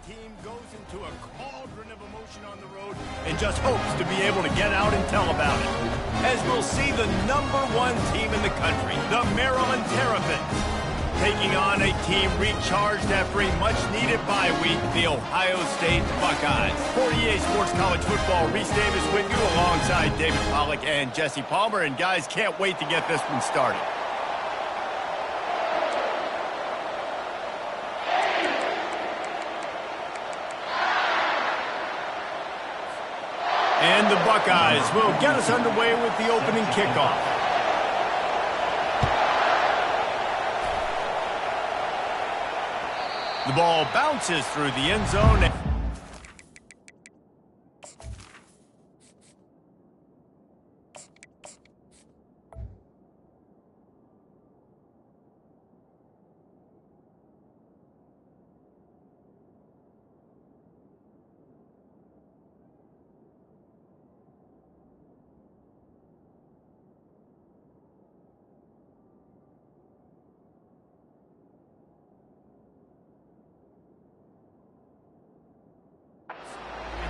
team goes into a cauldron of emotion on the road and just hopes to be able to get out and tell about it. As we'll see the #1 team in the country, the Maryland Terrapins, taking on a team recharged after a much-needed bye week, the Ohio State Buckeyes. For EA Sports College Football, Reese Davis with you alongside David Pollack and Jesse Palmer. And guys, can't wait to get this one started. And the Buckeyes will get us underway with the opening kickoff. The ball bounces through the end zone.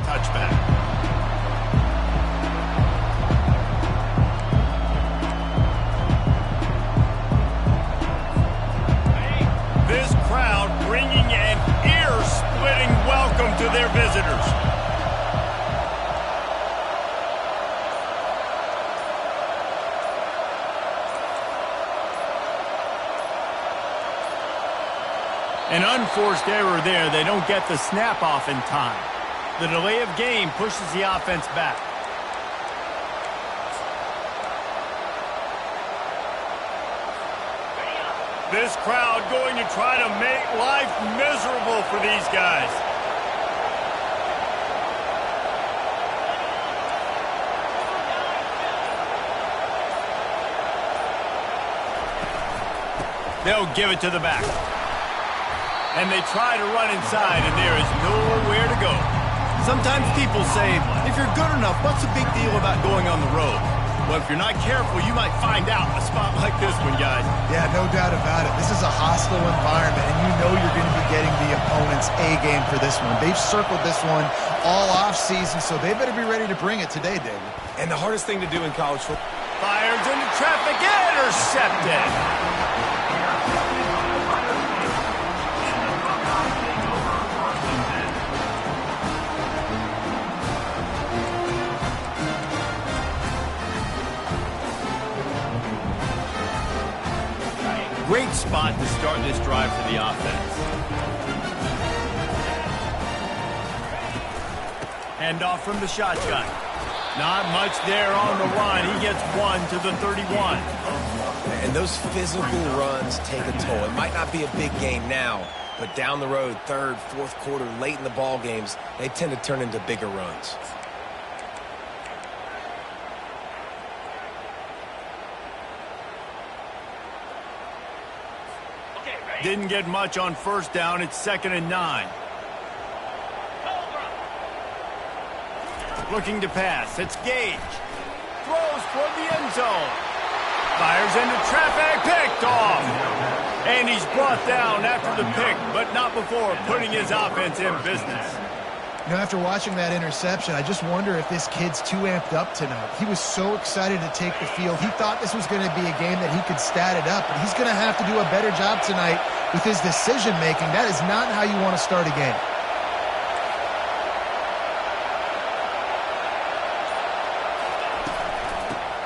Touchback. This crowd bringing an ear-splitting welcome to their visitors. An unforced error there. They don't get the snap off in time. The delay of game pushes the offense back. This crowd going to try to make life miserable for these guys. They'll give it to the back. And they try to run inside, and there is nowhere to go. Sometimes people say, if you're good enough, what's the big deal about going on the road? Well, if you're not careful, you might find out in a spot like this one, guys. Yeah, no doubt about it. This is a hostile environment, and you know you're going to be getting the opponent's A-game for this one. They've circled this one all off-season, so they better be ready to bring it today, David. And the hardest thing to do in college football. Fires into traffic, intercepted. Great spot to start this drive for the offense. Handoff from the shotgun. Not much there on the run. He gets one to the 31. And those physical runs take a toll. It might not be a big game now, but down the road, third, fourth quarter, late in the ball games, they tend to turn into bigger runs. Didn't get much on first down. It's 2nd and 9. Looking to pass. It's Gage. Throws toward the end zone. Fires into traffic. Picked off. And he's brought down after the pick, but not before putting his offense in business. You know, after watching that interception, I just wonder if this kid's too amped up tonight. He was so excited to take the field. He thought this was going to be a game that he could stat it up, but he's going to have to do a better job tonight with his decision-making. That is not how you want to start a game.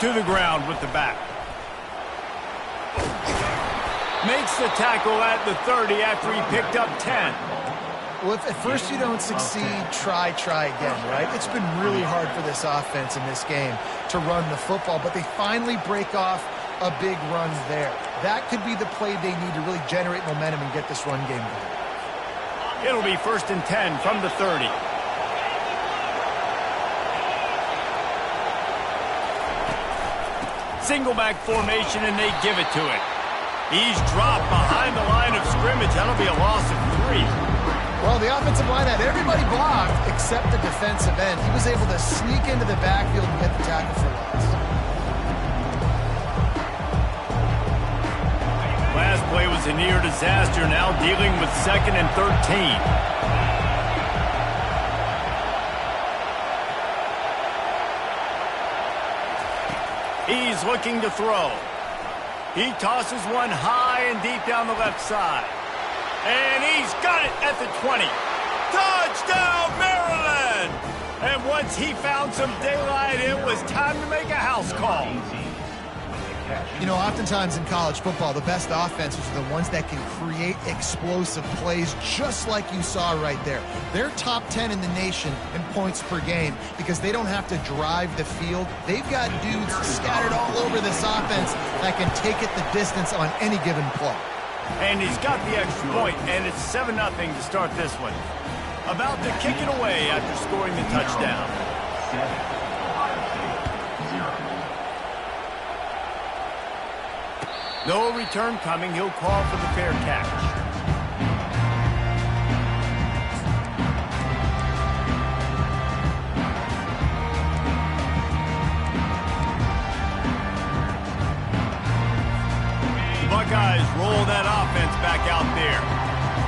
To the ground with the back. Makes the tackle at the 30 after he picked up 10. Well, if at first you don't succeed, try again, right? It's been really hard for this offense in this game to run the football, but they finally break off a big run there. That could be the play they need to really generate momentum and get this run game going. It'll be 1st and 10 from the 30. Single back formation, and they give it to it. He's dropped behind the line of scrimmage. That'll be a loss of 3. Well, the offensive line had everybody blocked except the defensive end. He was able to sneak into the backfield and get the tackle for loss. Last play was a near disaster, now dealing with 2nd and 13. is looking to throw. He tosses one high and deep down the left side. And he's got it at the 20. Touchdown, Maryland! And once he found some daylight, it was time to make a house call. You know, oftentimes in college football, the best offenses are the ones that can create explosive plays, just like you saw right there. They're top 10 in the nation in points per game because they don't have to drive the field. They've got dudes scattered all over this offense that can take it the distance on any given play. And he's got the extra point, and it's 7-0 to start this one. About to kick it away after scoring the touchdown. No return coming. He'll call for the fair catch. The Buckeyes roll that offense back out there.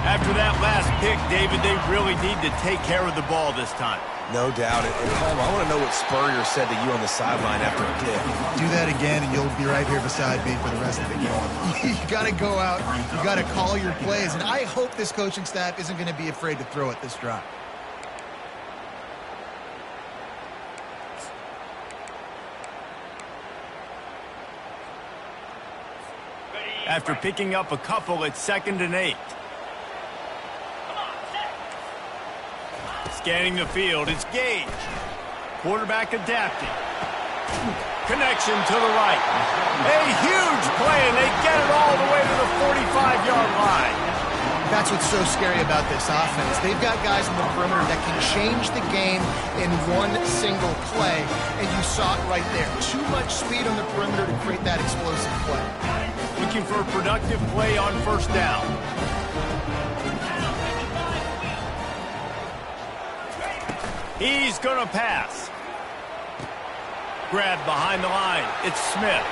After that last pick, David, they really need to take care of the ball this time. No doubt. And Tom, I want to know what Spurrier said to you on the sideline after a pick. Do that again, and you'll be right here beside me for the rest of the game. You got to go out. You got to call your plays. And I hope this coaching staff isn't going to be afraid to throw it this drive. After picking up a couple, it's 2nd and 8. Scanning the field, it's Gage. Quarterback adapting. Connection to the right. A huge play, and they get it all the way to the 45-yard line. That's what's so scary about this offense. They've got guys on the perimeter that can change the game in one single play, and you saw it right there. Too much speed on the perimeter to create that explosive play. Looking for a productive play on first down. He's going to pass. Grab behind the line. It's Smith.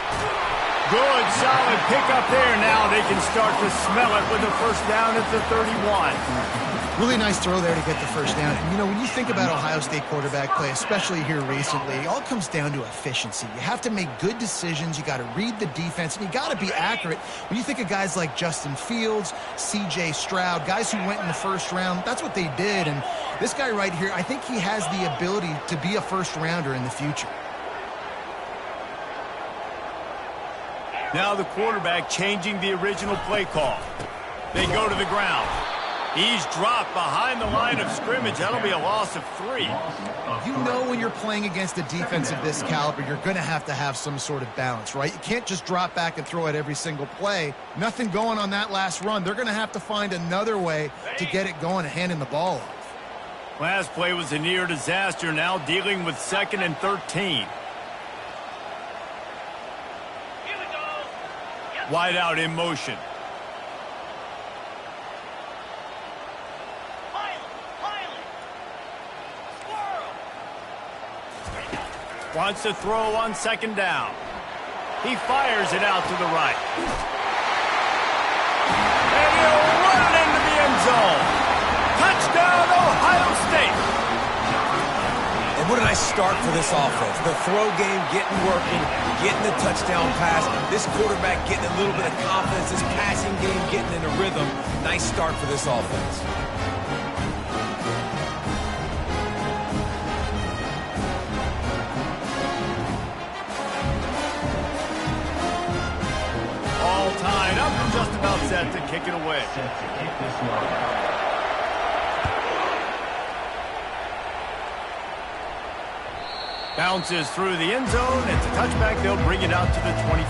Good, solid pickup there. Now they can start to smell it with a first down at the 31. Really nice throw there to get the first down. And, you know, when you think about Ohio State quarterback play, especially here recently, it all comes down to efficiency. You have to make good decisions. You got to read the defense, and you got to be accurate. When you think of guys like Justin Fields, C.J. Stroud, guys who went in the first round, that's what they did. And this guy right here, I think he has the ability to be a first-rounder in the future. Now the quarterback changing the original play call. They go to the ground. He's dropped behind the line of scrimmage. That'll be a loss of 3. You know when you're playing against a defense of this caliber, you're going to have some sort of balance, right? You can't just drop back and throw it every single play. Nothing going on that last run. They're going to have to find another way to get it going and handing the ball off. Last play was a near disaster. Now dealing with 2nd and 13. Wide out in motion. Wants to throw on 2nd down. He fires it out to the right. And he'll run it into the end zone. Touchdown, Ohio State. And what a nice start for this offense. The throw game getting working, getting the touchdown pass. This quarterback getting a little bit of confidence. This passing game getting in a rhythm. Nice start for this offense. Tied up and just about set to kick it away. Bounces through the end zone. It's a touchback. They'll bring it out to the 25.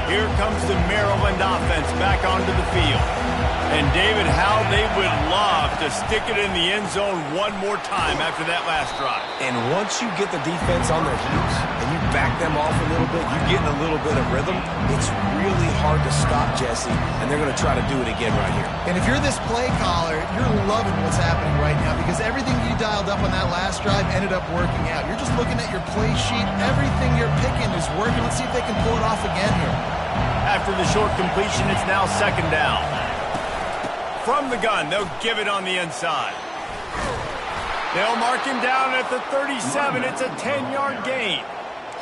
Here comes the Maryland offense back onto the field. And, David, how they would love to stick it in the end zone one more time after that last drive. And once you get the defense on their heels and you back them off a little bit, you get in a little bit of rhythm, it's really hard to stop, Jesse, and they're going to try to do it again right here. And if you're this play caller, you're loving what's happening right now because everything you dialed up on that last drive ended up working out. You're just looking at your play sheet. Everything you're picking is working. Let's see if they can pull it off again here. After the short completion, it's now 2nd down. From the gun, they'll give it on the inside. They'll mark him down at the 37. It's a 10-yard gain.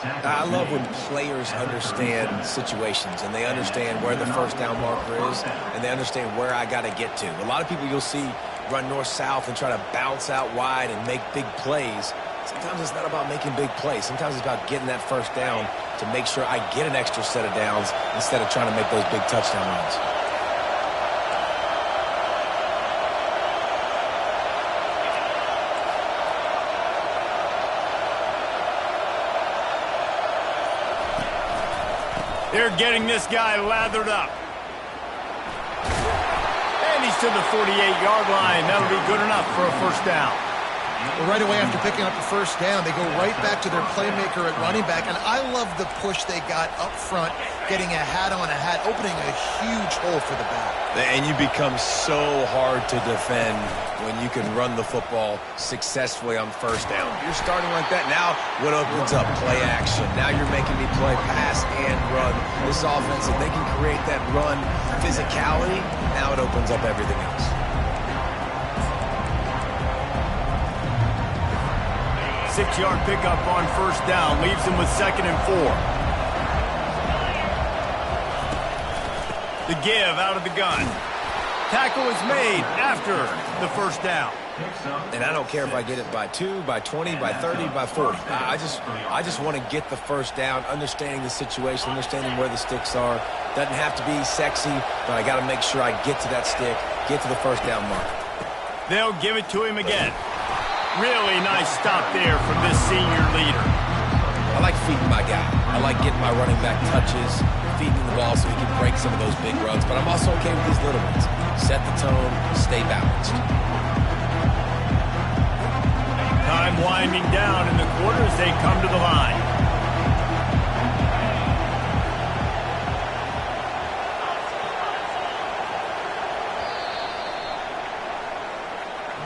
I love when players understand situations and they understand where the first down marker is and they understand where I got to get to. A lot of people you'll see run north-south and try to bounce out wide and make big plays. Sometimes it's not about making big plays. Sometimes it's about getting that first down to make sure I get an extra set of downs instead of trying to make those big touchdown runs. They're getting this guy lathered up. And he's to the 48-yard line. That'll be good enough for a first down. Well, right away after picking up the first down, they go right back to their playmaker at running back. And I love the push they got up front, getting a hat on a hat, opening a huge hole for the back. And you become so hard to defend when you can run the football successfully on first down. You're starting like that. Now what opens up? Play action. Now you're making me play pass and run. This offense, if they can create that run physicality, now it opens up everything else. Six-yard pickup on first down. Leaves him with 2nd and 4. The give out of the gun. Tackle is made after the first down. And I don't care if I get it by 2, by 20, by 30, by 40. I just want to get the first down, understanding the situation, understanding where the sticks are. Doesn't have to be sexy, but I got to make sure I get to that stick, get to the first down mark. They'll give it to him again. Really nice stop there from this senior leader. I like feeding my guy. I like getting my running back touches, feeding the ball so he can break some of those big runs, but I'm also okay with these little ones. Set the tone, stay balanced. Time winding down in the quarter as they come to the line.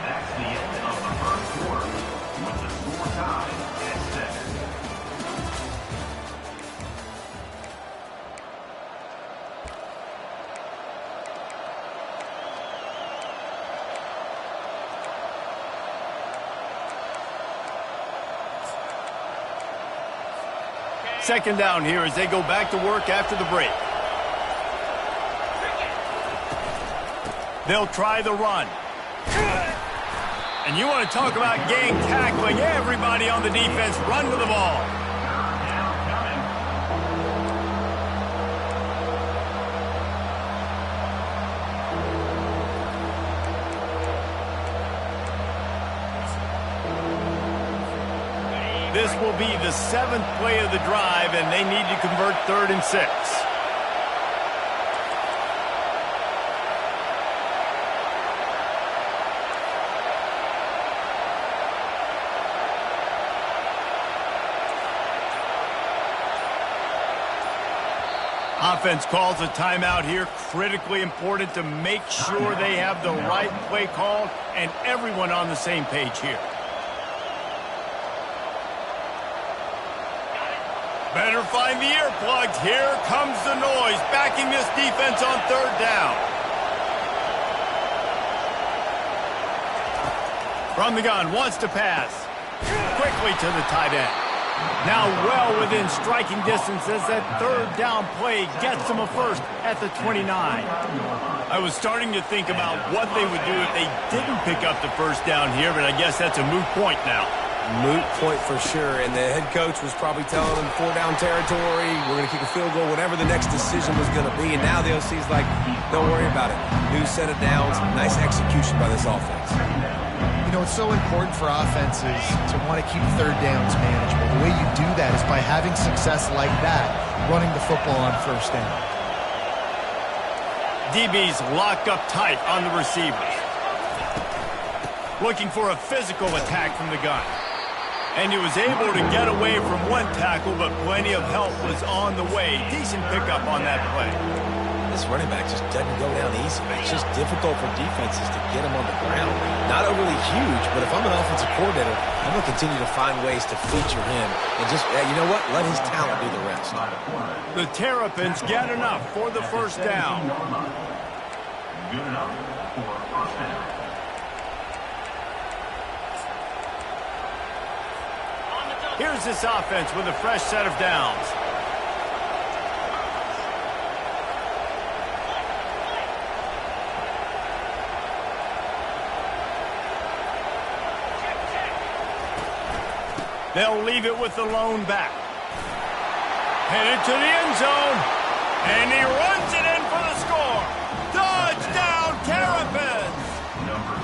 That's the end of the first quarter with the score tied at 7. Second down here as they go back to work after the break. They'll try the run. And you want to talk about gang tackling. Everybody on the defense run to the ball. This will be the 7th play of the drive, and they need to convert 3rd and 6. Offense calls a timeout here. Critically important to make sure they have the right play called and everyone on the same page here. Better find the earplugs. Here comes the noise, backing this defense on 3rd down. From the gun, wants to pass. Quickly to the tight end. Now well within striking distance as that 3rd down play gets them a first at the 29. I was starting to think about what they would do if they didn't pick up the first down here, but I guess that's a moot point now. Moot point for sure, and the head coach was probably telling them 4-down territory, we're going to kick a field goal, whatever the next decision was going to be, and now the OC's like, don't worry about it. New set of downs, nice execution by this offense. You know, it's so important for offenses to want to keep 3rd downs manageable. The way you do that is by having success like that, running the football on first down. DBs lock up tight on the receivers. Looking for a physical attack from the gun. And he was able to get away from one tackle, but plenty of help was on the way. Decent pickup on that play. This running back just doesn't go down easy. It's just difficult for defenses to get him on the ground. Not overly huge, but if I'm an offensive coordinator, I'm going to continue to find ways to feature him. And just, you know what? Let his talent do the rest. The Terrapins get enough for the first down. Good enough. for first down. Here's this offense with a fresh set of downs. They'll leave it with the lone back. Headed to the end zone. And he runs it in for the score. Touchdown, Terrapins! Number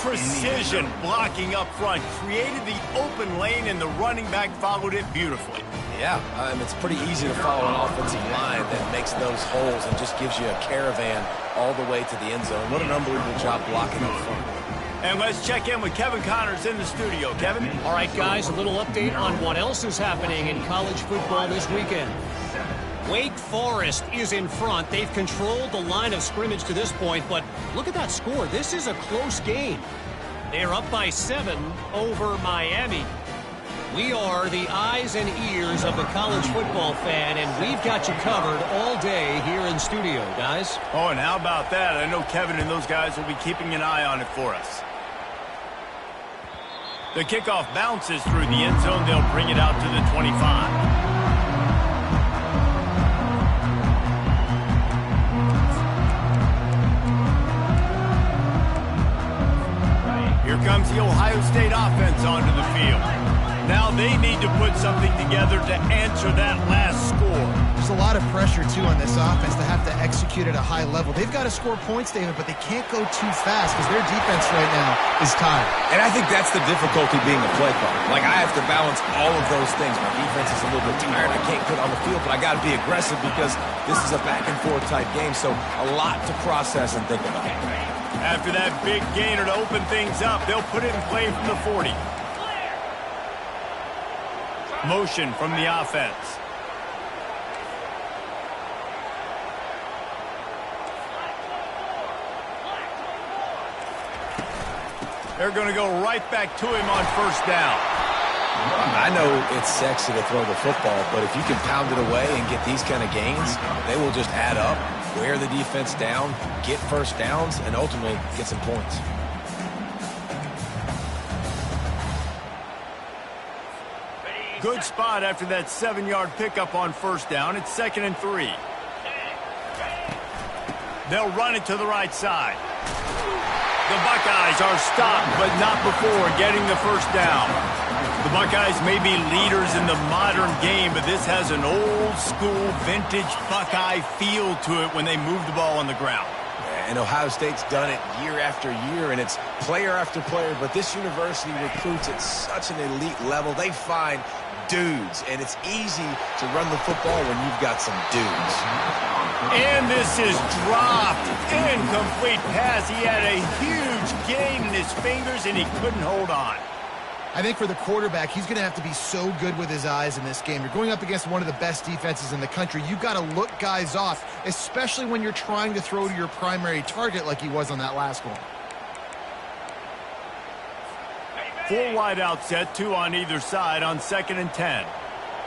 23. Precision blocking up front created the open lane, and the running back followed it beautifully. Yeah, it's pretty easy to follow an offensive line that makes those holes and just gives you a caravan all the way to the end zone. What an unbelievable job blocking up front. And let's check in with Kevin Connors in the studio. Kevin? All right, guys, a little update on what else is happening in college football this weekend. Wake Forest is in front. They've controlled the line of scrimmage to this point, but look at that score. This is a close game. They're up by 7 over Miami. We are the eyes and ears of the college football fan, and we've got you covered all day here in studio, guys. Oh, and how about that? I know Kevin and those guys will be keeping an eye on it for us. The kickoff bounces through the end zone. They'll bring it out to the 25. Here comes the Ohio State offense onto the field. Now they need to put something together to answer that last score. There's a lot of pressure, too, on this offense to have to execute at a high level. They've got to score points, David, but they can't go too fast because their defense right now is tired. And I think that's the difficulty being a play caller. Like, I have to balance all of those things. My defense is a little bit tired. I can't put on the field, but I got to be aggressive because this is a back-and-forth type game, so a lot to process and think about. After that big gainer to open things up, they'll put it in play from the 40. Motion from the offense. They're going to go right back to him on first down. I know it's sexy to throw the football, but if you can pound it away and get these kind of gains, they will just add up, wear the defense down, get first downs, and ultimately get some points. Good spot after that 7-yard pickup on first down. It's 2nd and 3. They'll run it to the right side. The Buckeyes are stopped, but not before getting the first down. The Buckeyes may be leaders in the modern game, but this has an old-school, vintage Buckeye feel to it when they move the ball on the ground. And Ohio State's done it year after year, and it's player after player, but this university recruits at such an elite level. They find dudes, and it's easy to run the football when you've got some dudes. And this is dropped. Incomplete pass. He had a huge gain in his fingers, and he couldn't hold on. I think for the quarterback, he's going to have to be so good with his eyes in this game. You're going up against one of the best defenses in the country. You've got to look guys off, especially when you're trying to throw to your primary target like he was on that last one. 4 wide out set, 2 on either side on 2nd and 10.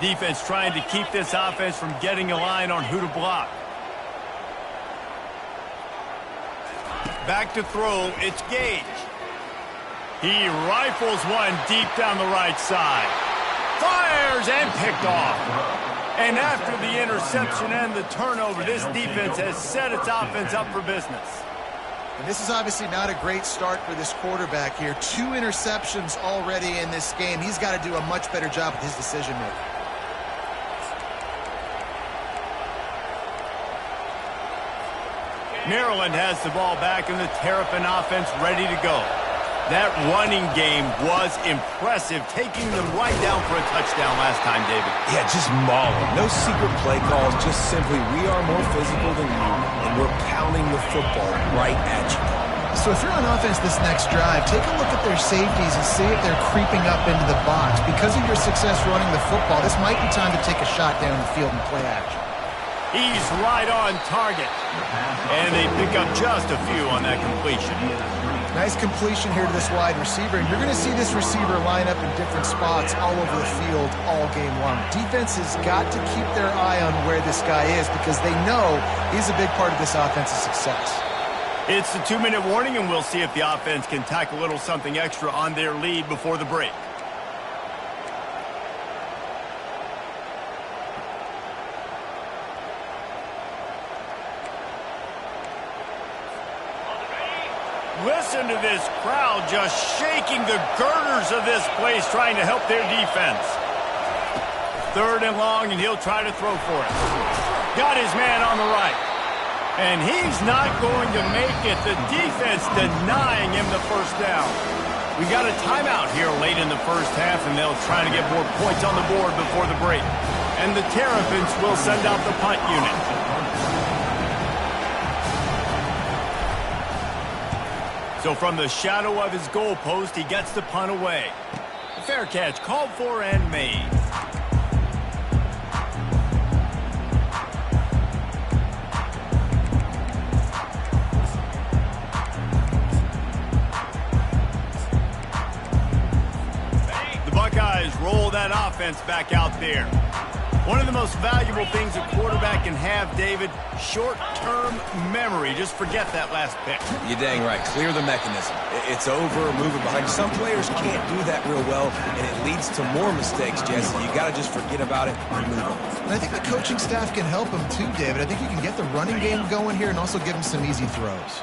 Defense trying to keep this offense from getting a line on who to block. Back to throw, it's Gage. He rifles one deep down the right side. Fires and picked off. And after the interception and the turnover, this defense has set its offense up for business. And this is obviously not a great start for this quarterback here. 2 interceptions already in this game. He's got to do a much better job with his decision-making. Maryland has the ball back, and the Terrapin offense ready to go. That running game was impressive, taking them right down for a touchdown last time, David. Yeah, just mauling. No secret play calls, just simply we are more physical than you, and we're pounding the football right at you. So if you're on offense this next drive, take a look at their safeties and see if they're creeping up into the box. Because of your success running the football, this might be time to take a shot down the field and play action. He's right on target. And they pick up just a few on that completion. Nice completion here to this wide receiver, and you're going to see this receiver line up in different spots all over the field all game long. Defense has got to keep their eye on where this guy is because they know he's a big part of this offense's success. It's the 2-minute warning, and we'll see if the offense can tack a little something extra on their lead before the break. Listen to this crowd just shaking the girders of this place, trying to help their defense. 3rd and long, and he'll try to throw for it. Got his man on the right. And he's not going to make it. The defense denying him the first down. We got a timeout here late in the first half, and they'll try to get more points on the board before the break. And the Terrapins will send out the punt unit. So from the shadow of his goalpost, he gets the punt away. A fair catch called for and made. Roll that offense back out there. One of the most valuable things a quarterback can have, David, short-term memory. Just forget that last pick. You're dang right. Clear the mechanism. It's over, moving behind. Some players can't do that real well, and it leads to more mistakes, Jesse. You got to just forget about it and move on. And I think the coaching staff can help him too, David. I think you can get the running game going here and also give him some easy throws.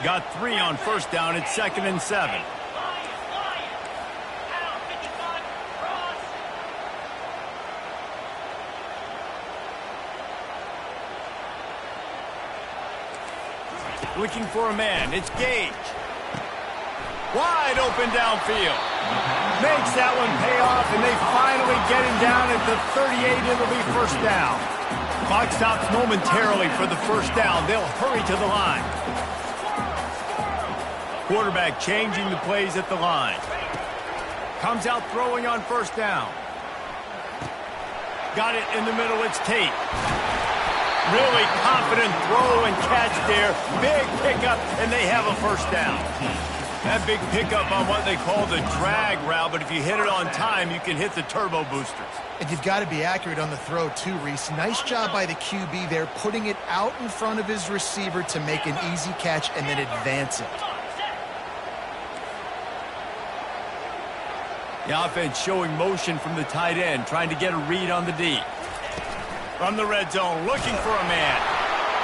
Got 3 on first down. It's 2nd and 7. Looking for a man. It's Gage. Wide open downfield. Makes that one pay off, and they finally get him down at the 38. It'll be first down. Clock stops momentarily for the first down. They'll hurry to the line. Quarterback changing the plays at the line. Comes out throwing on first down. Got it in the middle. It's Tate. Really confident throw and catch there. Big pickup, and they have a first down. That big pickup on what they call the drag route, but if you hit it on time, you can hit the turbo boosters. And you've got to be accurate on the throw too, Reese. Nice job by the QB there, putting it out in front of his receiver to make an easy catch and then advance it. The offense showing motion from the tight end, trying to get a read on the D. From the red zone, looking for a man.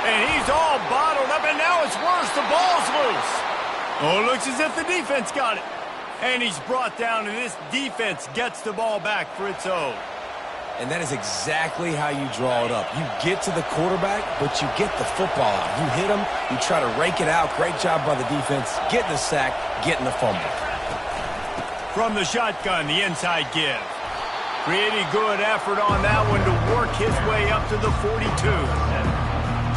And he's all bottled up, and now it's worse. The ball's loose. Oh, it looks as if the defense got it. And he's brought down, and this defense gets the ball back for its own. And that is exactly how you draw it up. You get to the quarterback, but you get the football out. You hit him, you try to rake it out. Great job by the defense. Getting the sack, getting the fumble. From the shotgun, the inside give. Pretty good effort on that one to work his way up to the 42.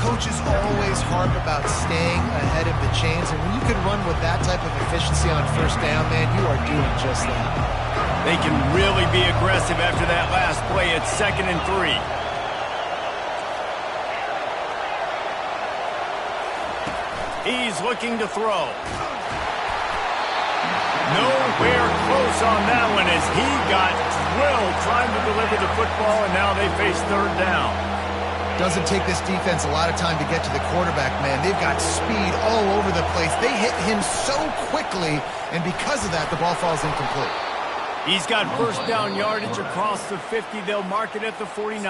Coaches always harp about staying ahead of the chains, and when you can run with that type of efficiency on first down, man, you are doing just that. They can really be aggressive after that last play. It's 2nd and 3. He's looking to throw. Nowhere close on that one as he got drilled trying to deliver the football, and now they face 3rd down. Doesn't take this defense a lot of time to get to the quarterback, man. They've got speed all over the place. They hit him so quickly, and because of that, the ball falls incomplete. He's got first down yardage across the 50. They'll mark it at the 49.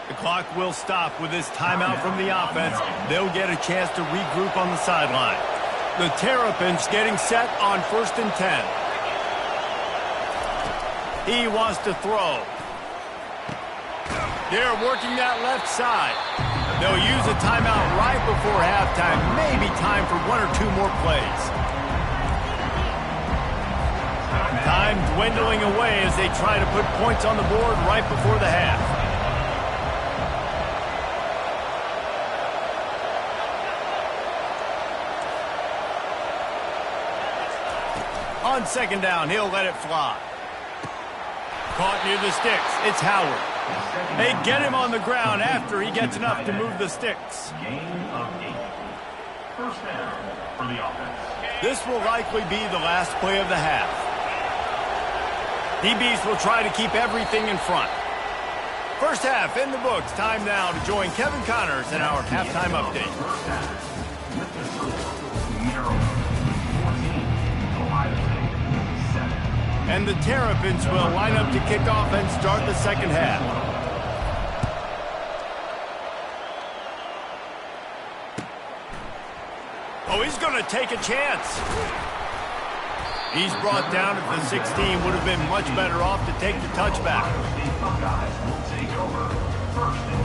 The clock will stop with this timeout from the offense. They'll get a chance to regroup on the sideline. The Terrapins getting set on 1st and 10. He wants to throw. They're working that left side. They'll use a timeout right before halftime. Maybe time for 1 or 2 more plays. Time dwindling away as they try to put points on the board right before the half. On 2nd down, he'll let it fly. Caught near the sticks. It's Howard. They get him on the ground after he gets enough to move the sticks. Gain of 8. First down for the offense. This will likely be the last play of the half. DBs will try to keep everything in front. First half in the books. Time now to join Kevin Connors in our halftime update. Maryland 14, Ohio State 7. And the Terrapins will line up to kick off and start the second half. Oh, he's going to take a chance. He's brought down at the 16. Would have been much better off to take the touchback. The Buckeyes will take over 1st and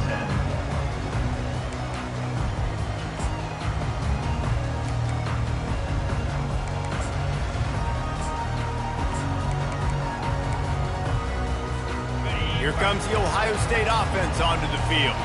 10. Here comes the Ohio State offense onto the field.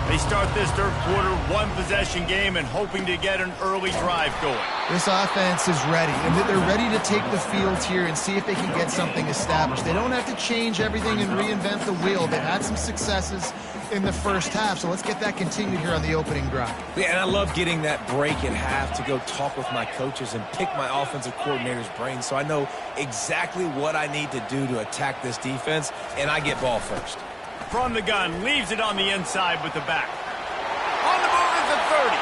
They start this third quarter one-possession game and hoping to get an early drive going. This offense is ready, and they're ready to take the field here and see if they can get something established. They don't have to change everything and reinvent the wheel. They've had some successes in the first half, so let's get that continued here on the opening drive. Yeah, and I love getting that break at half to go talk with my coaches and pick my offensive coordinator's brain so I know exactly what I need to do to attack this defense, and I get ball first. From the gun, leaves it on the inside with the back. On the move is the 30.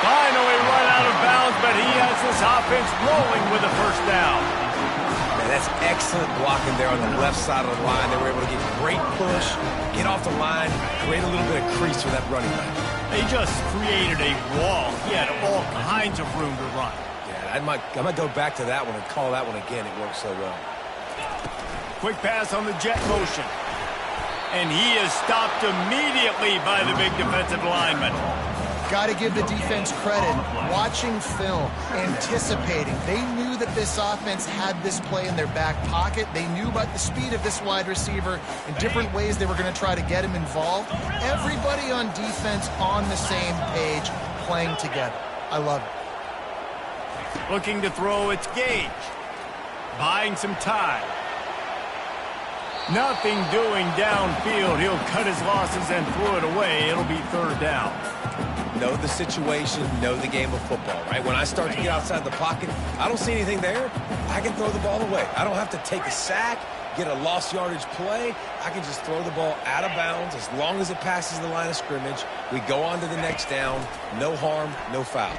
Finally run out of bounds, but he has this offense rolling with a first down. Man, that's excellent blocking there on the left side of the line. They were able to get great push, get off the line, create a little bit of crease for that running back. They just created a wall. He had all kinds of room to run. Yeah, I might go back to that one and call that one again. It worked so well. Quick pass on the jet motion. And he is stopped immediately by the big defensive lineman. Got to give the defense credit. Watching film, anticipating. They knew that this offense had this play in their back pocket. They knew about the speed of this wide receiver and different ways they were going to try to get him involved. Everybody on defense on the same page, playing together. I love it. Looking to throw, it's Gage. Buying some time. Nothing doing downfield. He'll cut his losses and throw it away. It'll be third down. Know the situation, know the game of football, right? When I start to get outside the pocket, I don't see anything there. I can throw the ball away. I don't have to take a sack, get a lost yardage play. I can just throw the ball out of bounds as long as it passes the line of scrimmage. We go on to the next down. No harm, no foul.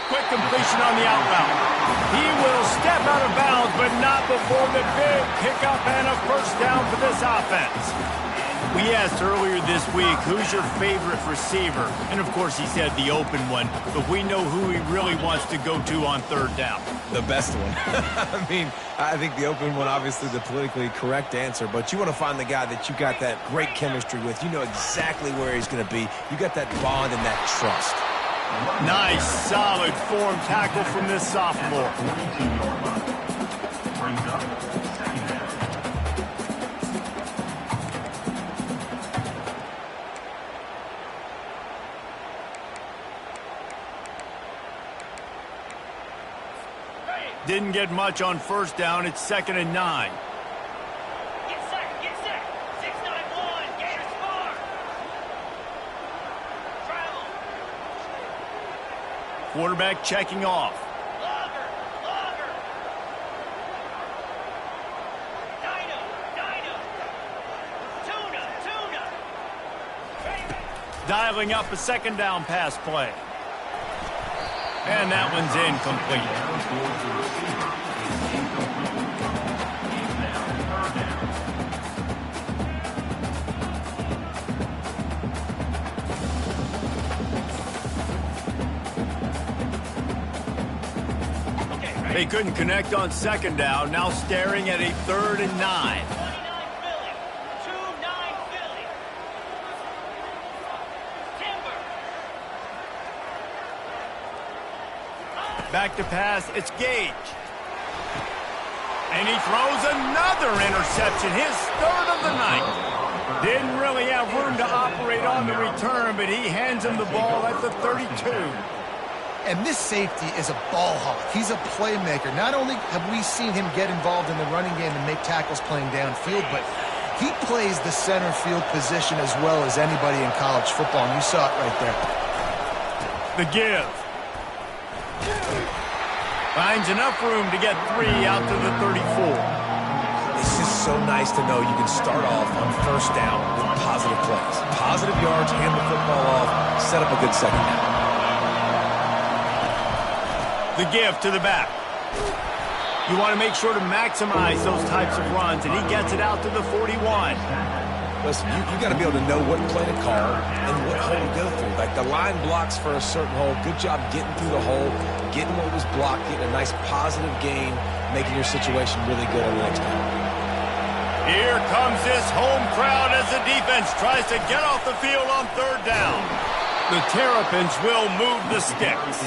Quick completion on the out route. He will step out of bounds, but not before the big pickup and a first down for this offense. We asked earlier this week, who's your favorite receiver? And, of course, he said the open one, but we know who he really wants to go to on third down. The best one. I think the open one, obviously the politically correct answer, but you want to find the guy that you got that great chemistry with. You know exactly where he's going to be. You got that bond and that trust. Nice, solid form tackle from this sophomore. Brings up second half. Didn't get much on first down. It's 2nd and 9. Get set. 6-9-1, gain a score. Travel. Quarterback checking off. Logger. Dino. Tuna. Dialing up a second down pass play. And that one's incomplete. They couldn't connect on second down. Now staring at a 3rd and 9. 29 Philly. 2-9 Philly. Timber. Back to pass. It's Gage. And he throws another interception. His 3rd of the night. Didn't really have room to operate on the return, but he hands him the ball at the 32. And this safety is a ball hawk. He's a playmaker. Not only have we seen him get involved in the running game and make tackles playing downfield, but he plays the center field position as well as anybody in college football, and you saw it right there. The give. Finds enough room to get 3 out to the 34. It's just so nice to know you can start off on first down with positive positive plays. Positive yards, hand the football off, set up a good second down. The give to the back. You want to make sure to maximize those types of runs, and he gets it out to the 41. Listen, you got to be able to know what play to call and what hole to go through. Like the line blocks for a certain hole. Good job getting through the hole, getting what was blocked, getting a nice positive gain, making your situation really good on the next down. Here comes this home crowd as the defense tries to get off the field on third down. The Terrapins will move the sticks.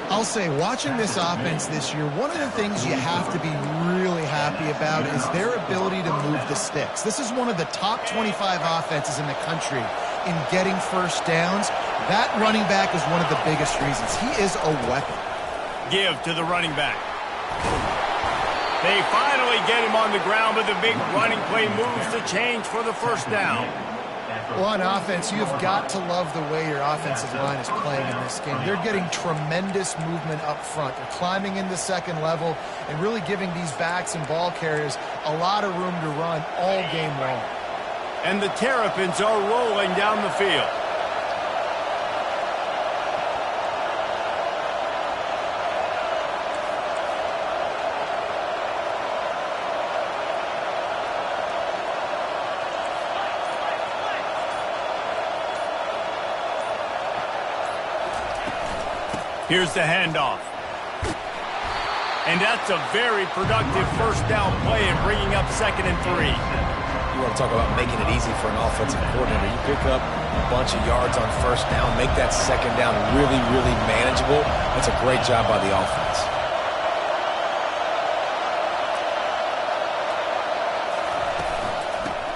I'll say, watching this offense this year, one of the things you have to be really happy about is their ability to move the sticks. This is one of the top 25 offenses in the country in getting first downs. That running back is one of the biggest reasons. He is a weapon. Give to the running back. They finally get him on the ground, but the big running play moves the change for the first down. Well, on offense, you've got to love the way your offensive line is playing in this game. They're getting tremendous movement up front. They're climbing into second level and really giving these backs and ball carriers a lot of room to run all game long. And the Terrapins are rolling down the field. Here's the handoff. And that's a very productive first down play and bringing up 2nd and 3. You want to talk about making it easy for an offensive coordinator. You pick up a bunch of yards on first down, make that second down really, really manageable. That's a great job by the offense.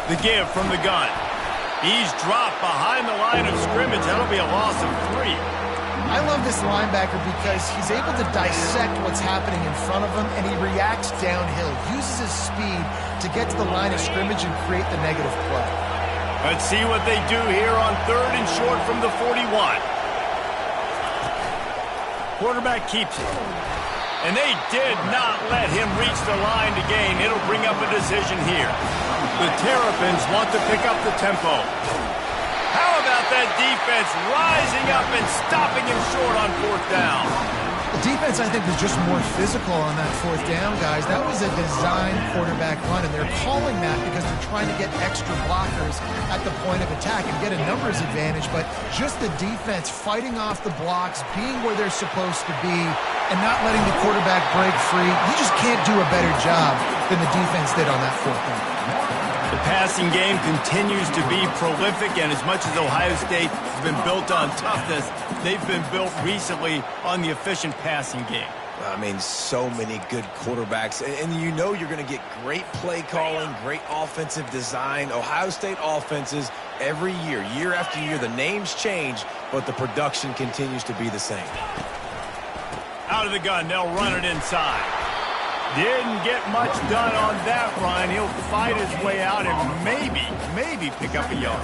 The give from the gun. He's dropped behind the line of scrimmage. That'll be a loss of 3. I love this linebacker because he's able to dissect what's happening in front of him, and he reacts downhill, uses his speed to get to the line of scrimmage and create the negative play. Let's see what they do here on 3rd and short from the 41. Quarterback keeps it. And they did not let him reach the line to gain. It'll bring up a decision here. The Terrapins want to pick up the tempo. How about that defense rising up and stopping him short on 4th down? The defense, I think, was just more physical on that 4th down, guys. That was a design quarterback run, and they're calling that because they're trying to get extra blockers at the point of attack and get a numbers advantage, but just the defense fighting off the blocks, being where they're supposed to be, and not letting the quarterback break free. You just can't do a better job than the defense did on that 4th down. The passing game continues to be prolific, and as much as Ohio State has been built on toughness, they've been built recently on the efficient passing game. I mean, so many good quarterbacks, and you know you're going to get great play calling, great offensive design. Ohio State offenses every year, year after year, the names change, but the production continues to be the same. Out of the gun, they'll run it inside. Didn't get much done on that run. He'll fight his way out and maybe pick up a yard.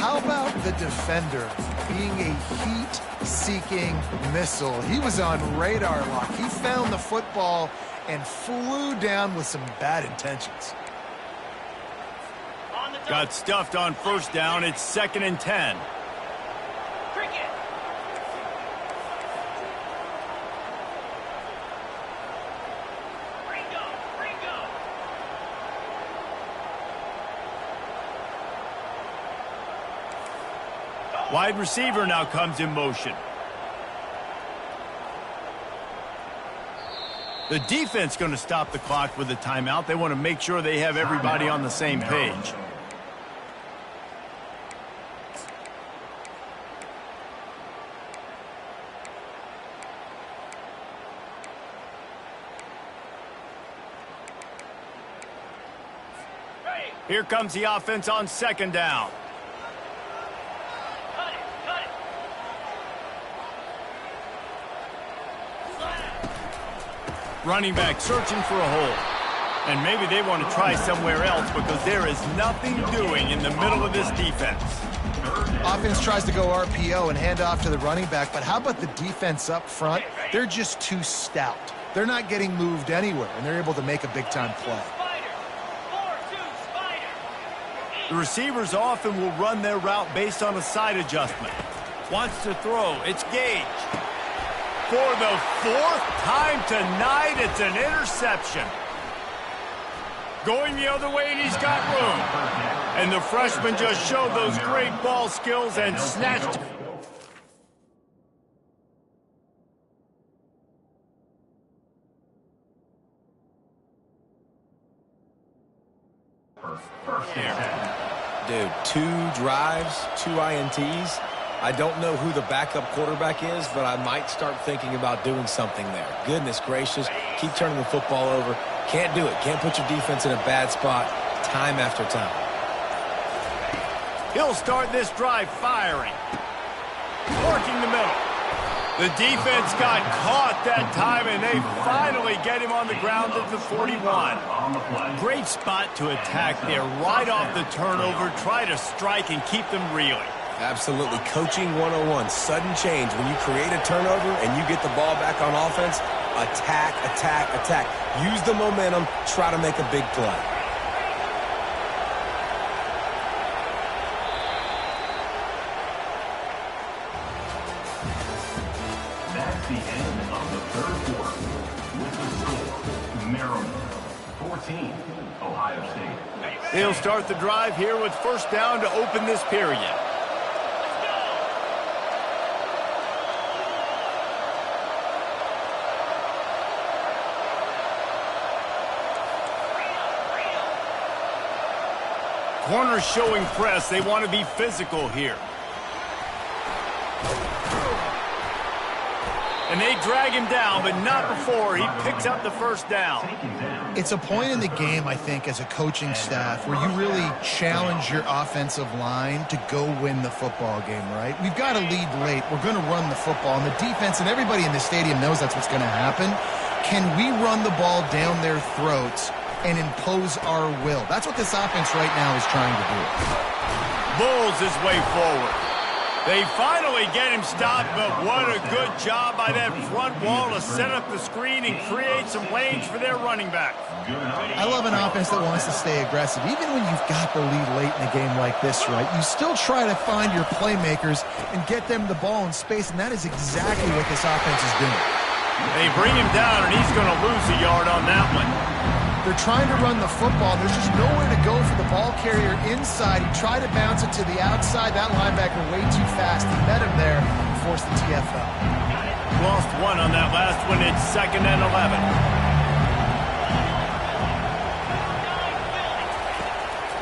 How about the defender being a heat-seeking missile? He was on radar lock. He found the football and flew down with some bad intentions. Got stuffed on 1st down. It's 2nd and 10. Cricket. Wide receiver now comes in motion. The defense going to stop the clock with a timeout. They want to make sure they have everybody on the same page. Here comes the offense on 2nd down. Running back searching for a hole. And maybe they want to try somewhere else because there is nothing doing in the middle of this defense. Offense tries to go RPO and hand off to the running back, but how about the defense up front? They're just too stout. They're not getting moved anywhere, and they're able to make a big-time play. The receivers often will run their route based on a side adjustment. Wants to throw. It's Gage. For the fourth time tonight, it's an interception. Going the other way, and he's got room. And the freshman just showed those great ball skills and snatched. Dude, 2 drives, 2 INTs. I don't know who the backup quarterback is, but I might start thinking about doing something there. Goodness gracious, keep turning the football over. Can't do it. Can't put your defense in a bad spot time after time. He'll start this drive firing. Working the middle. The defense got caught that time, and they finally get him on the ground at the 41. Great spot to attack there, right off the turnover. Try to strike and keep them reeling. Absolutely. Coaching 101. Sudden change. When you create a turnover and you get the ball back on offense, attack, attack, attack. Use the momentum. Try to make a big play. That's the end of the third quarter. With the score, Maryland 14, Ohio State. They'll start the drive here with first down to open this period. Corner showing press. They want to be physical here. And they drag him down, but not before he picks up the first down. It's a point in the game, I think, as a coaching staff where you really challenge your offensive line to go win the football game, right? We've got to lead late. We're going to run the football. And the defense and everybody in the stadium knows that's what's going to happen. Can we run the ball down their throats and impose our will? That's what this offense right now is trying to do. Bulls his way forward. They finally get him stopped, but what a good job by that front wall to set up the screen and create some lanes for their running back. I love an offense that wants to stay aggressive. Even when you've got the lead late in a game like this, right, you still try to find your playmakers and get them the ball in space, and that is exactly what this offense is doing. They bring him down, and he's going to lose a yard on that one. They're trying to run the football. There's just nowhere to go for the ball carrier inside. He tried to bounce it to the outside. That linebacker way too fast. He met him there and forced the TFL. Lost one on that last one. It's 2nd and 11.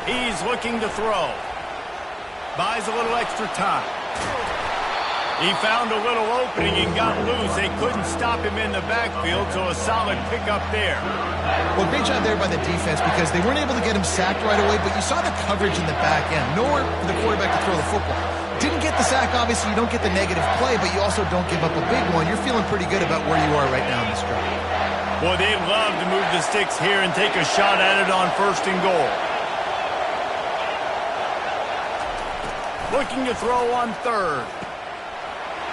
He's looking to throw. Buys a little extra time. He found a little opening and got loose. They couldn't stop him in the backfield, so a solid pickup there. Well, great job there by the defense because they weren't able to get him sacked right away, but you saw the coverage in the back end. Nowhere for the quarterback to throw the football. Didn't get the sack, obviously. You don't get the negative play, but you also don't give up a big one. You're feeling pretty good about where you are right now in this drive. Boy, they'd love to move the sticks here and take a shot at it on 1st and goal. Looking to throw on 3rd.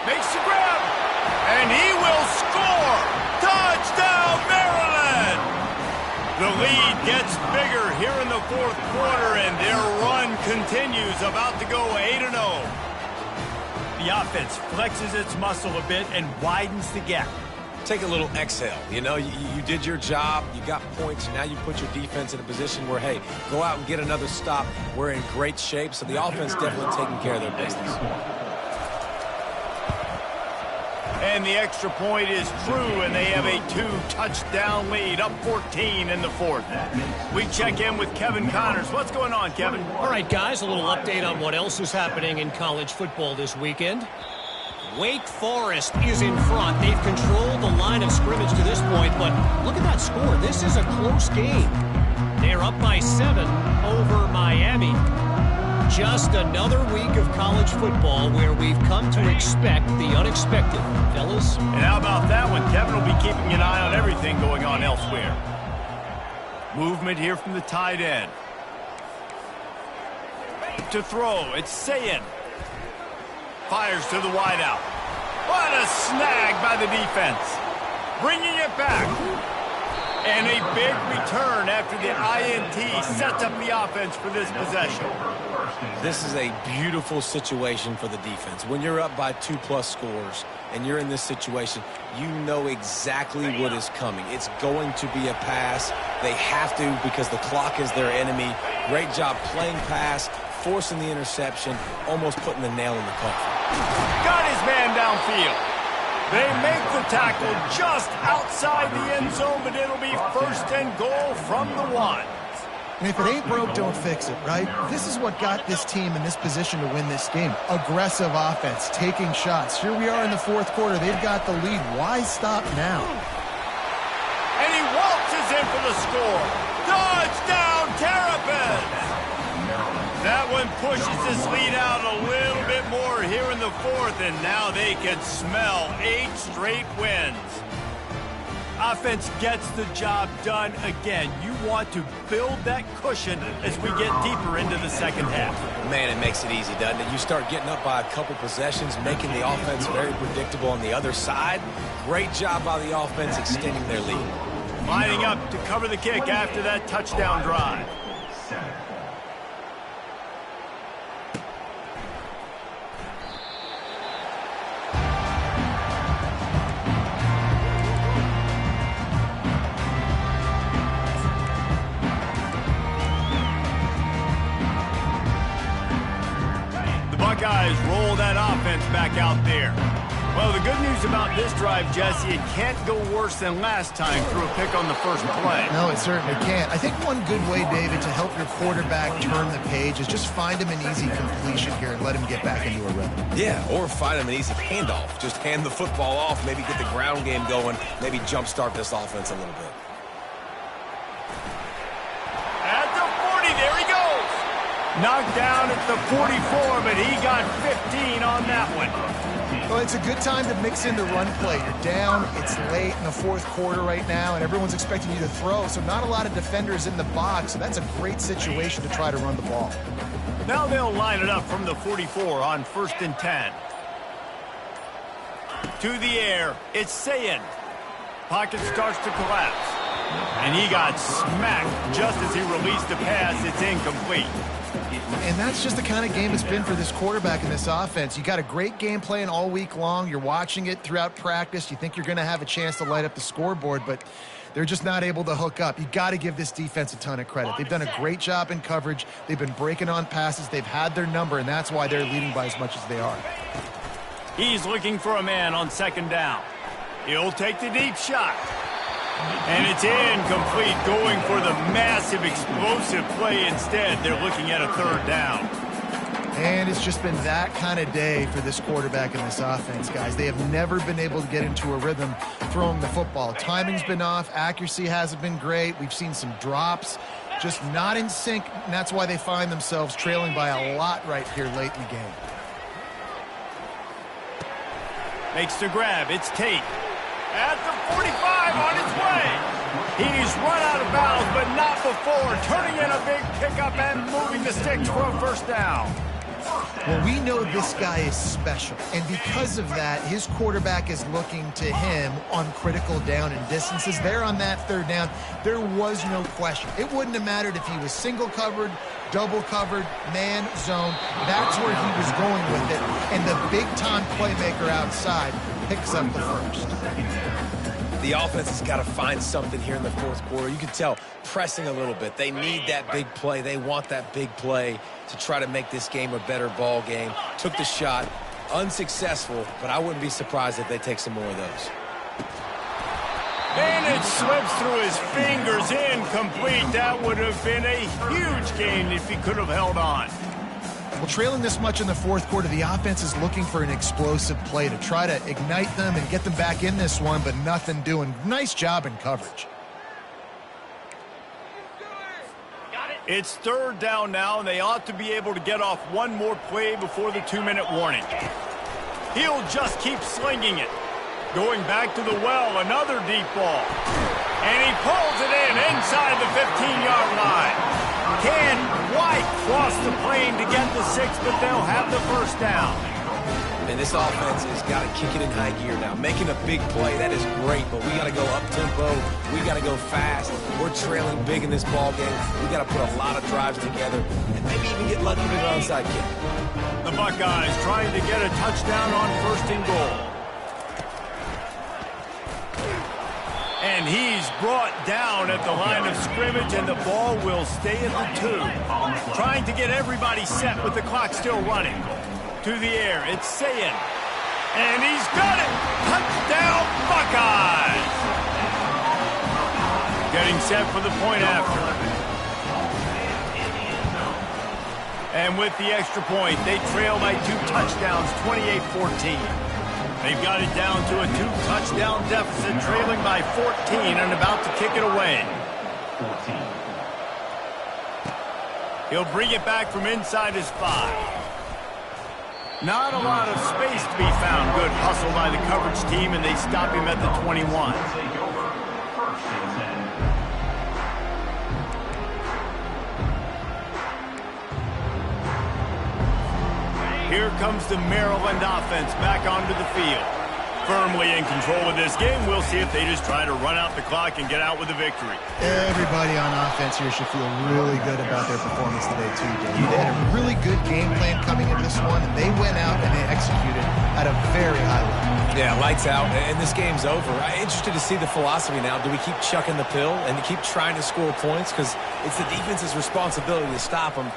Makes the grab, and he will score! Touchdown, Maryland! The lead gets bigger here in the 4th quarter, and their run continues, about to go 8-0. The offense flexes its muscle a bit and widens the gap. Take a little exhale. You know, you did your job. You got points. Now you put your defense in a position where, hey, go out and get another stop. We're in great shape, so the offense definitely taking care of their business. And the extra point is true, and they have a 2-touchdown lead, up 14 in the 4th. We check in with Kevin Connors. What's going on, Kevin? All right, guys, a little update on what else is happening in college football this weekend. Wake Forest is in front. They've controlled the line of scrimmage to this point, but look at that score. This is a close game. They're up by 7 over Miami. Just another week of college football where we've come to expect the unexpected, fellas. And how about that one? Kevin will be keeping an eye on everything going on elsewhere. Movement here from the tight end. To throw, it's Sayin. Fires to the wideout. What a snag by the defense. Bringing it back. And a big return after the INT sets up the offense for this possession. This is a beautiful situation for the defense. When you're up by 2+ scores and you're in this situation, you know exactly what is coming. It's going to be a pass. They have to because the clock is their enemy. Great job playing pass, forcing the interception, almost putting the nail in the coffin. Got his man downfield. They make the tackle just outside the end zone, but it'll be 1st and goal from the 1. And if it ain't broke, don't fix it, right? This is what got this team in this position to win this game. Aggressive offense, taking shots. Here we are in the 4th quarter. They've got the lead. Why stop now? And he waltzes in for the score. Touchdown, Terrapins! That one pushes this lead out a little bit more here in the 4th, and now they can smell 8 straight wins. Offense gets the job done again. You want to build that cushion as we get deeper into the 2nd half. Man, it makes it easy, doesn't it? You start getting up by a couple possessions, making the offense very predictable on the other side. Great job by the offense extending their lead. Lining up to cover the kick after that touchdown drive. Buckeyes roll that offense back out there. Well, the good news about this drive, Jesse, it can't go worse than last time through a pick on the first play. No, it certainly can't. I think one good way, David, to help your quarterback turn the page is just find him an easy completion here and let him get back into a rhythm. Yeah, or find him an easy handoff. Just hand the football off, maybe get the ground game going, maybe jumpstart this offense a little bit. At the 40, there he goes. Knocked down at the 44, but he got 15 on that one. Well, it's a good time to mix in the run play. You're down, it's late in the 4th quarter right now, and everyone's expecting you to throw, so not a lot of defenders in the box, so that's a great situation to try to run the ball. Now they'll line it up from the 44 on 1st and 10. To the air, it's Sayin. Pocket starts to collapse. And he got smacked just as he released the pass. It's incomplete. And that's just the kind of game it's been for this quarterback in this offense. You got a great game plan all week long. You're watching it throughout practice. You think you're going to have a chance to light up the scoreboard, but they're just not able to hook up. You got to give this defense a ton of credit. They've done a great job in coverage. They've been breaking on passes. They've had their number, and that's why they're leading by as much as they are. He's looking for a man on 2nd down. He'll take the deep shot. And it's incomplete, going for the massive explosive play instead. They're looking at a 3rd down. And it's just been that kind of day for this quarterback and this offense, guys. They have never been able to get into a rhythm throwing the football. Timing's been off. Accuracy hasn't been great. We've seen some drops, just not in sync, and that's why they find themselves trailing by a lot right here late in the game. Makes the grab. It's Tate. At the 45 on his way. He's run out of bounds, but not before. Turning in a big pickup and moving the sticks for a 1st down. Well, we know this guy is special, and because of that, his quarterback is looking to him on critical down and distances. There on that 3rd down, there was no question. It wouldn't have mattered if he was single covered, double covered, man, zone. That's where he was going with it, and the big-time playmaker outside picks up the 1st. The offense has got to find something here in the 4th quarter. You can tell pressing a little bit. They need that big play. They want that big play to try to make this game a better ball game. Took the shot, unsuccessful, but I wouldn't be surprised if they take some more of those. And it slips through his fingers, incomplete. That would have been a huge gain if he could have held on. Well, trailing this much in the 4th quarter, the offense is looking for an explosive play to try to ignite them and get them back in this one, but nothing doing. Nice job in coverage. It's 3rd down now, and they ought to be able to get off one more play before the 2-minute warning. He'll just keep slinging it. Going back to the well, another deep ball. And he pulls it in inside the 15-yard line. Can't quite cross the plane to get the 6, but they'll have the 1st down. And this offense has got to kick it in high gear now. Making a big play, that is great, but we got to go up-tempo. We got to go fast. We're trailing big in this ball game. We got to put a lot of drives together and maybe even get lucky with an onside kick. The Buckeyes trying to get a touchdown on 1st and goal. And he's brought down at the line of scrimmage, and the ball will stay at the 2. Trying to get everybody set with the clock still running. To the air, it's Sayin. And he's got it! Touchdown, Buckeyes! Getting set for the point after. And with the extra point, they trail by 2 touchdowns, 28-14. They've got it down to a 2-touchdown deficit, trailing by 14 and about to kick it away. 14. He'll bring it back from inside his 5. Not a lot of space to be found. Good hustle by the coverage team, and they stop him at the 21. Here comes the Maryland offense back onto the field. Firmly in control of this game. We'll see if they just try to run out the clock and get out with a victory. Everybody on offense here should feel really good about their performance today, too, Dave. They had a really good game plan coming into this one, and they went out and they executed at a very high level. Yeah, lights out, and this game's over. I'm interested to see the philosophy now. Do we keep chucking the pill and keep trying to score points? Because it's the defense's responsibility to stop them.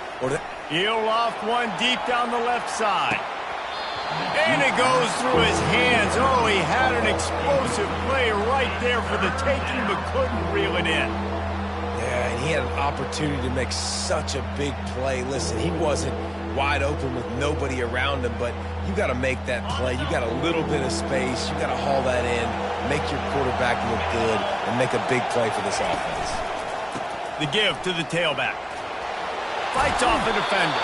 He'll loft one deep down the left side. And it goes through his hands. Oh, he had an explosive play right there for the taking, but couldn't reel it in. Yeah, and he had an opportunity to make such a big play. Listen, he wasn't wide open with nobody around him, but you got to make that play. You got a little bit of space. You got to haul that in, make your quarterback look good, and make a big play for this offense. The give to the tailback. Fights off the defender.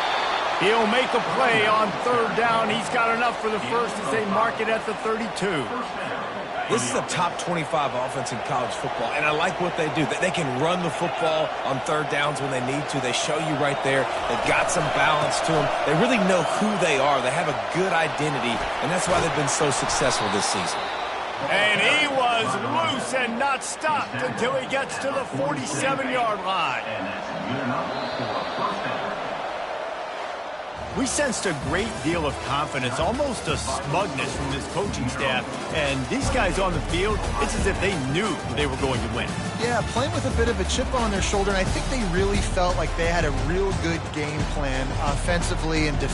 He'll make a play on 3rd down. He's got enough for the first as they mark it at the 32. This is a top 25 offense in college football, and I like what they do. They can run the football on 3rd downs when they need to. They show you right there. They've got some balance to them. They really know who they are. They have a good identity, and that's why they've been so successful this season. And he was loose and not stopped until he gets to the 47-yard line. We sensed a great deal of confidence, almost a smugness from this coaching staff. And these guys on the field, it's as if they knew they were going to win. Yeah, playing with a bit of a chip on their shoulder, and I think they really felt like they had a real good game plan offensively and defensively.